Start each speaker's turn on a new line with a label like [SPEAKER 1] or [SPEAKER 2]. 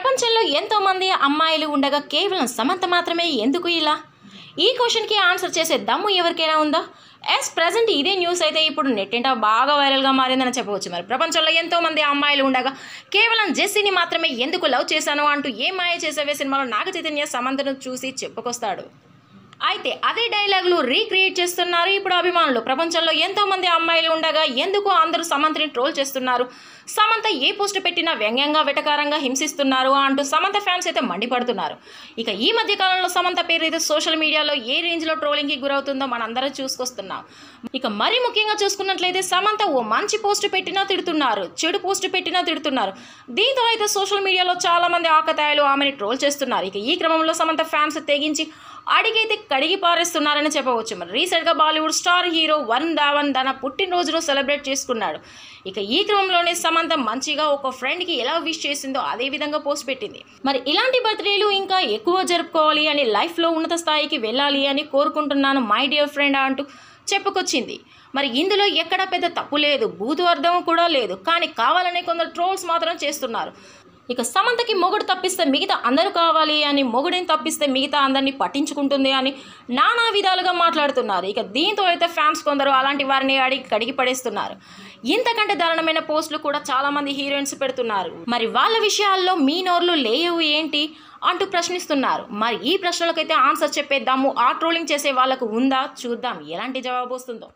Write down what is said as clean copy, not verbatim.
[SPEAKER 1] ప్రపంచంలో ఎంతోమంది అమ్మాయిలు ఉండగా కేవలం సమంత మాత్రమే ఎందుకు ఇలా? ఈ క్వశ్చన్కి ఆన్సర్ చేసే దమ్ము ఎవరికైనా ఉందా? ప్రజెంట్ ఇదే న్యూస్ అయితే ఇప్పుడు నెట్టింట బాగా వైరల్గా మారిందని చెప్పవచ్చు. మరి ప్రపంచంలో ఎంతోమంది అమ్మాయిలు ఉండగా కేవలం జెస్సీని మాత్రమే ఎందుకు లవ్ చేశాను అంటూ ఏ మాయ చేసేవే సినిమాలో నాగ చైతన్య సమంతను చూసి చెప్పుకొస్తాడు. అయితే అదే డైలాగులు రీక్రియేట్ చేస్తున్నారు ఇప్పుడు అభిమానులు. ప్రపంచంలో ఎంతోమంది అమ్మాయిలు ఉండగా ఎందుకు అందరూ సమంతని ట్రోల్ చేస్తున్నారు, సమంత ఏ పోస్ట్ పెట్టినా వ్యంగ్యంగా వెటకారంగా హింసిస్తున్నారు అంటూ సమంత ఫ్యాన్స్ అయితే మండిపడుతున్నారు. ఇక ఈ మధ్య కాలంలో సమంత పేరు అయితే సోషల్ మీడియాలో ఏ రేంజ్లో ట్రోలింగ్కి గురవుతుందో మనందరం చూసుకొస్తున్నాం. ఇక మరీ ముఖ్యంగా చూసుకున్నట్లయితే సమంత ఓ మంచి పోస్ట్ పెట్టినా తిడుతున్నారు, చెడు పోస్ట్ పెట్టినా తిడుతున్నారు. దీంతో అయితే సోషల్ మీడియాలో చాలామంది ఆకతాయిలు ఆమెని ట్రోల్ చేస్తున్నారు. ఇక ఈ క్రమంలో సమంత ఫ్యాన్స్ తెగించి అడిగైతే కడిగి పారేస్తున్నారని చెప్పవచ్చు. మరి రీసెంట్గా బాలీవుడ్ స్టార్ హీరో వరుణ్ ధావన్ తన పుట్టినరోజును సెలబ్రేట్ చేసుకున్నాడు. ఇక ఈ క్రమంలోనే సమంత మంచిగా ఒక ఫ్రెండ్కి ఎలా విష్ చేసిందో అదే విధంగా పోస్ట్ పెట్టింది. మరి ఇలాంటి బర్త్డేలు ఇంకా ఎక్కువ జరుపుకోవాలి అని, లైఫ్లో ఉన్నత స్థాయికి వెళ్ళాలి అని కోరుకుంటున్నాను మై డియర్ ఫ్రెండ్ అంటూ చెప్పుకొచ్చింది. మరి ఇందులో ఎక్కడ పెద్ద తప్పు లేదు, బూతు అర్థం కూడా లేదు. కానీ కావాలనే కొందరు ట్రోల్స్ మాత్రం చేస్తున్నారు. ఇక సమంతకి మొగుడు తప్పిస్తే మిగతా అందరూ కావాలి అని, మొగుడిని తప్పిస్తే మిగతా అందరినీ పట్టించుకుంటుంది అని నానా విధాలుగా మాట్లాడుతున్నారు. ఇక దీంతో అయితే ఫ్యాన్స్ కొందరు అలాంటి వారిని అడిగి కడిగి పడేస్తున్నారు. ఇంతకంటే దారుణమైన పోస్టులు కూడా చాలామంది హీరోయిన్స్ పెడుతున్నారు. మరి వాళ్ళ విషయాల్లో మీ నోర్లు లేవు ఏంటి అంటూ ప్రశ్నిస్తున్నారు. మరి ఈ ప్రశ్నలకైతే ఆన్సర్ చెప్పేద్దాము. ఆ ట్రోలింగ్ చేసే వాళ్ళకు ఉందా? చూద్దాం ఎలాంటి జవాబు వస్తుందో.